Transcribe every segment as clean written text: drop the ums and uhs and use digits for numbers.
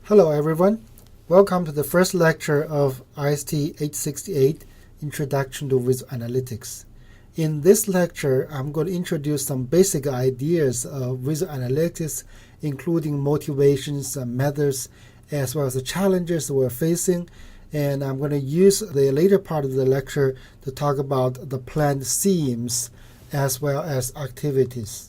Hello everyone. Welcome to the first lecture of IST 868, Introduction to Visual Analytics. In this lecture, I'm going to introduce some basic ideas of visual analytics, including motivations and methods, as well as the challenges we're facing. And I'm going to use the later part of the lecture to talk about the planned themes as well as activities.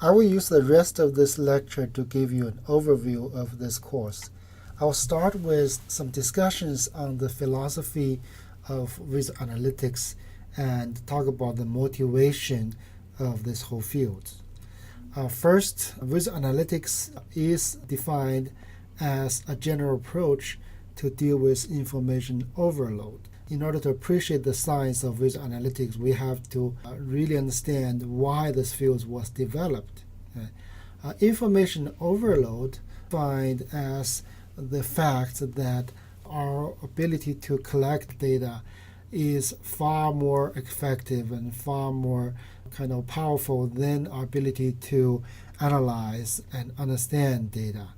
I will use the rest of this lecture to give you an overview of this course. I'll start with some discussions on the philosophy of visual analytics and talk about the motivation of this whole field. First, visual analytics is defined as a general approach to deal with information overload. In order to appreciate the science of visual analytics, we have to really understand why this field was developed. Information overload defined as the fact that our ability to collect data is far more effective and far more powerful than our ability to analyze and understand data.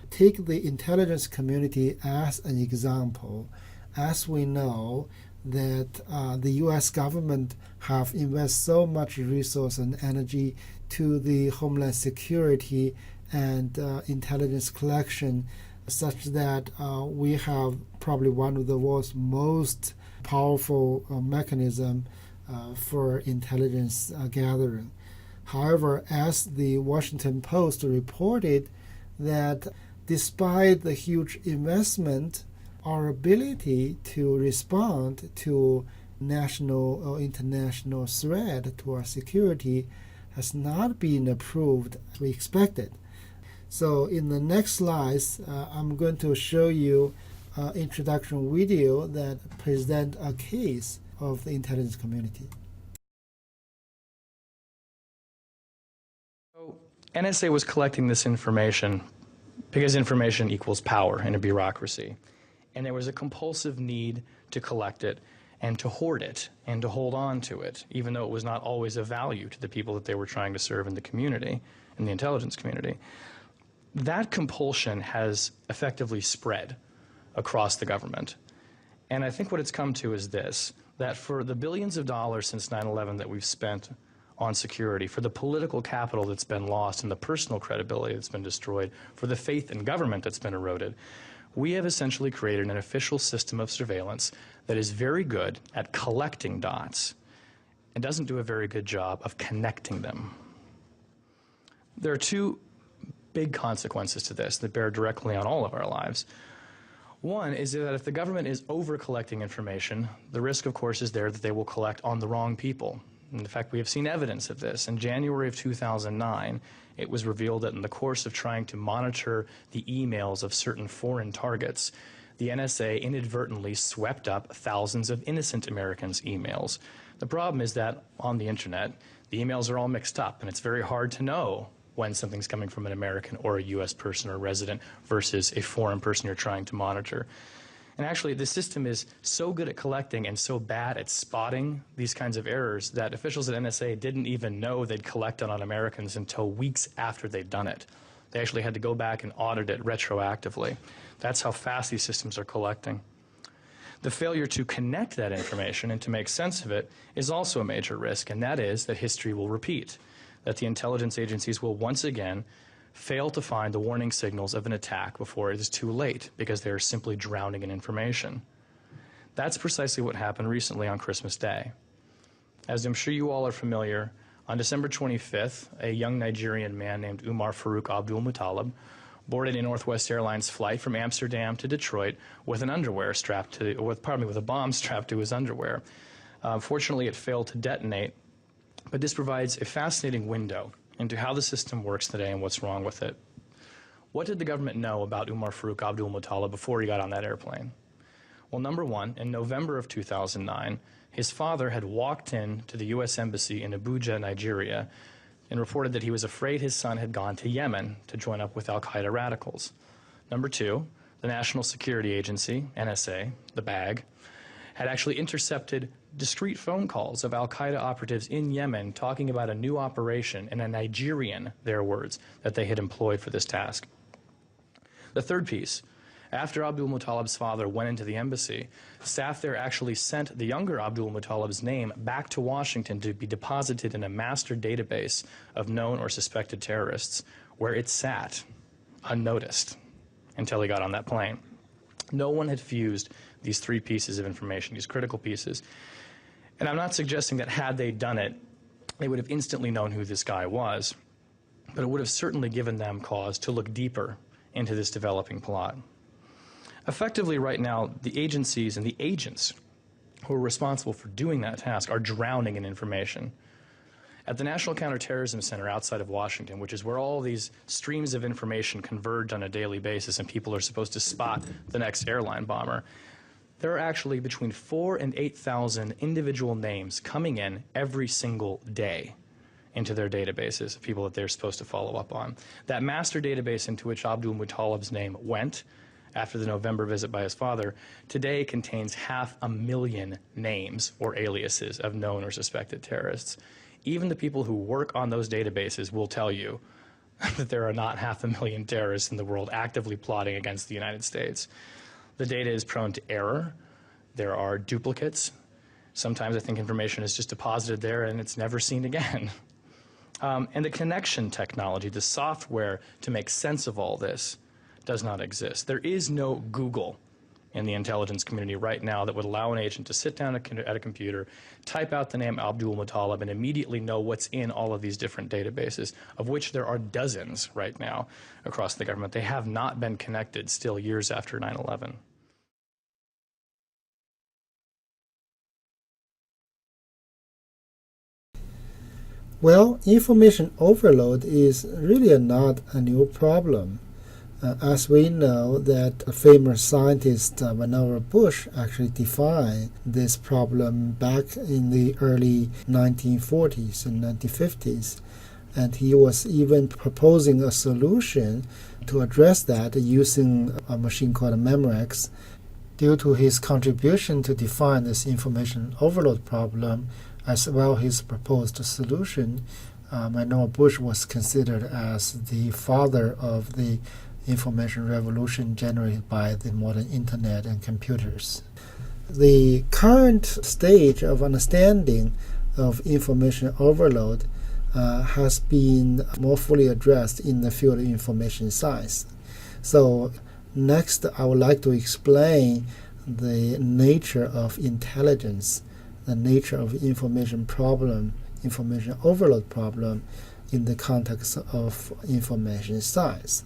Take the intelligence community as an example. As we know that the U.S. government have invested so much resource and energy to the homeland security and intelligence collection, such that we have probably one of the world's most powerful mechanism for intelligence gathering. However, as the Washington Post reported, that despite the huge investment, our ability to respond to national or international threat to our security has not been approved as we expected. So in the next slides, I'm going to show you an introduction video that presents a case of the intelligence community. So NSA was collecting this information because information equals power in a bureaucracy. And there was a compulsive need to collect it and to hoard it and to hold on to it, even though it was not always of value to the people that they were trying to serve in the community, in the intelligence community. That compulsion has effectively spread across the government. And I think what it's come to is this, that for the billions of dollars since 9/11 that we've spent on security, for the political capital that's been lost and the personal credibility that's been destroyed, for the faith in government that's been eroded, we have essentially created an official system of surveillance that is very good at collecting dots and doesn't do a very good job of connecting them. There are two big consequences to this that bear directly on all of our lives. One is that if the government is over-collecting information, the risk, of course, is there that they will collect on the wrong people. In fact, we have seen evidence of this. In January of 2009, it was revealed that in the course of trying to monitor the emails of certain foreign targets, the NSA inadvertently swept up thousands of innocent Americans' emails. The problem is that on the internet, the emails are all mixed up, and it's very hard to know when something's coming from an American or a U.S. person or resident versus a foreign person you're trying to monitor. And actually, the system is so good at collecting and so bad at spotting these kinds of errors that officials at NSA didn't even know they'd collected on Americans until weeks after they'd done it. They actually had to go back and audit it retroactively. That's how fast these systems are collecting. The failure to connect that information and to make sense of it is also a major risk, and that is that history will repeat, that the intelligence agencies will once again fail to find the warning signals of an attack before it is too late because they are simply drowning in information. That's precisely what happened recently on Christmas Day. As I'm sure you all are familiar, on December 25th, a young Nigerian man named Umar Farouk Abdul-Muttalib boarded a Northwest Airlines flight from Amsterdam to Detroit with an with a bomb strapped to his underwear. Fortunately, it failed to detonate, but this provides a fascinating window into how the system works today and what's wrong with it. What did the government know about Umar Farouk Abdul-Muttalib before he got on that airplane? Well, number one, in November of 2009, his father had walked in to the U.S. Embassy in Abuja, Nigeria, and reported that he was afraid his son had gone to Yemen to join up with al-Qaeda radicals. Number two, the National Security Agency, NSA, the BAG, had actually intercepted discrete phone calls of al-Qaeda operatives in Yemen talking about a new operation and a Nigerian, their words, that they had employed for this task. The third piece, after Abdul Muttalib's father went into the embassy, staff there actually sent the younger Abdul Muttalib's name back to Washington to be deposited in a master database of known or suspected terrorists, where it sat unnoticed until he got on that plane. No one had fused these three pieces of information, these critical pieces. And I'm not suggesting that had they done it, they would have instantly known who this guy was, but it would have certainly given them cause to look deeper into this developing plot. Effectively, right now, the agencies and the agents who are responsible for doing that task are drowning in information. At the National Counterterrorism Center outside of Washington, which is where all these streams of information converge on a daily basis and people are supposed to spot the next airline bomber, there are actually between 4,000 and 8,000 individual names coming in every single day into their databases of people that they're supposed to follow up on. That master database into which Abdul Muttalib's name went after the November visit by his father, today contains 500,000 names or aliases of known or suspected terrorists. Even the people who work on those databases will tell you that there are not 500,000 terrorists in the world actively plotting against the United States. The data is prone to error. There are duplicates. Sometimes I think information is just deposited there and it's never seen again. And the connection technology, the software to make sense of all this, does not exist. There is no Google in the intelligence community right now that would allow an agent to sit down at a computer, type out the name Abdul Muttalib, and immediately know what's in all of these different databases, of which there are dozens right now across the government. They have not been connected still years after 9/11. Well, information overload is really not a new problem. As we know that a famous scientist, Vannevar Bush, actually defined this problem back in the early 1940s and 1950s. And he was even proposing a solution to address that using a machine called Memorex. Due to his contribution to define this information overload problem, as well as his proposed solution, Vannevar Bush was considered as the father of the information revolution generated by the modern internet and computers. The current stage of understanding of information overload has been more fully addressed in the field of information science. So next, I would like to explain the nature of intelligence, the nature of information problem, information overload problem in the context of information science.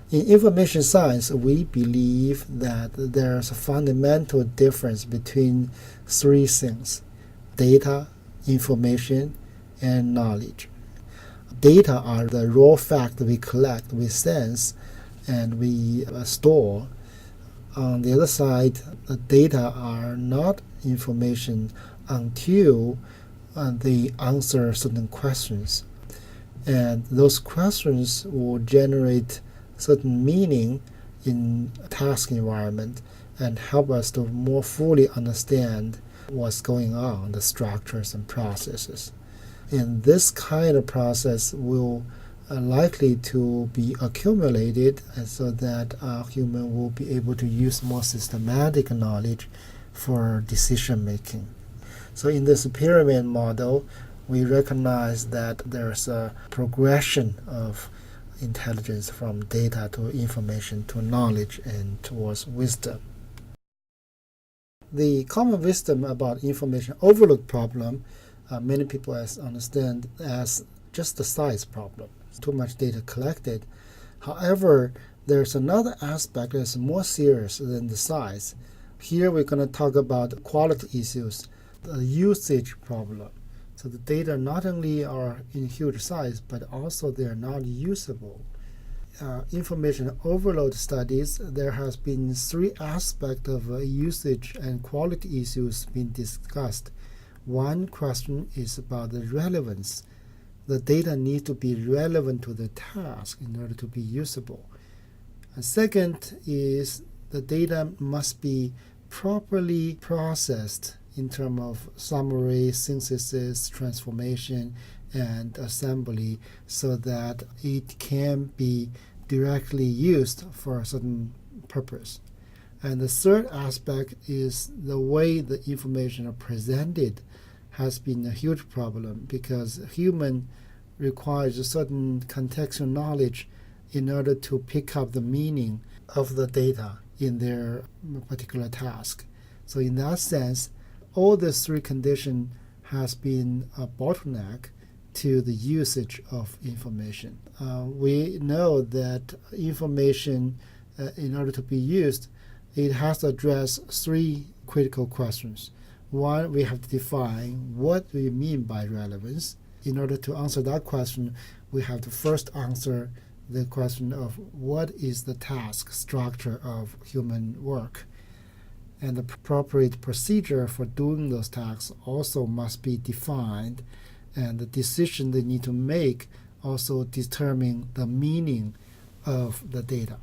In information science, we believe that there's a fundamental difference between three things: data, information, and knowledge. Data are the raw fact we collect, we sense, and we store. On the other side, the data are not information until they answer certain questions. And those questions will generate certain meaning in a task environment and help us to more fully understand what's going on, the structures and processes. And this kind of process will likely to be accumulated so that a human will be able to use more systematic knowledge for decision making. So in this pyramid model, we recognize that there's a progression of intelligence from data to information to knowledge and towards wisdom. The common wisdom about information overload problem, many people understand as just the size problem. Too much data collected. However, there's another aspect that's more serious than the size. Here we're going to talk about quality issues, the usage problem. So the data not only are in huge size, but also they are not usable. Information overload studies, there has been three aspects of usage and quality issues being discussed. One question is about the relevance. The data needs to be relevant to the task in order to be usable. And second is the data must be properly processed in terms of summary, synthesis, transformation, and assembly so that it can be directly used for a certain purpose. And the third aspect is the way the information are presented has been a huge problem because human requires a certain contextual knowledge in order to pick up the meaning of the data in their particular task. So in that sense, all these three conditions has been a bottleneck to the usage of information. We know that information, in order to be used, it has to address three critical questions. One, we have to define what we mean by relevance. In order to answer that question, we have to first answer the question of what is the task structure of human work. And the appropriate procedure for doing those tasks also must be defined, and the decision they need to make also determine the meaning of the data.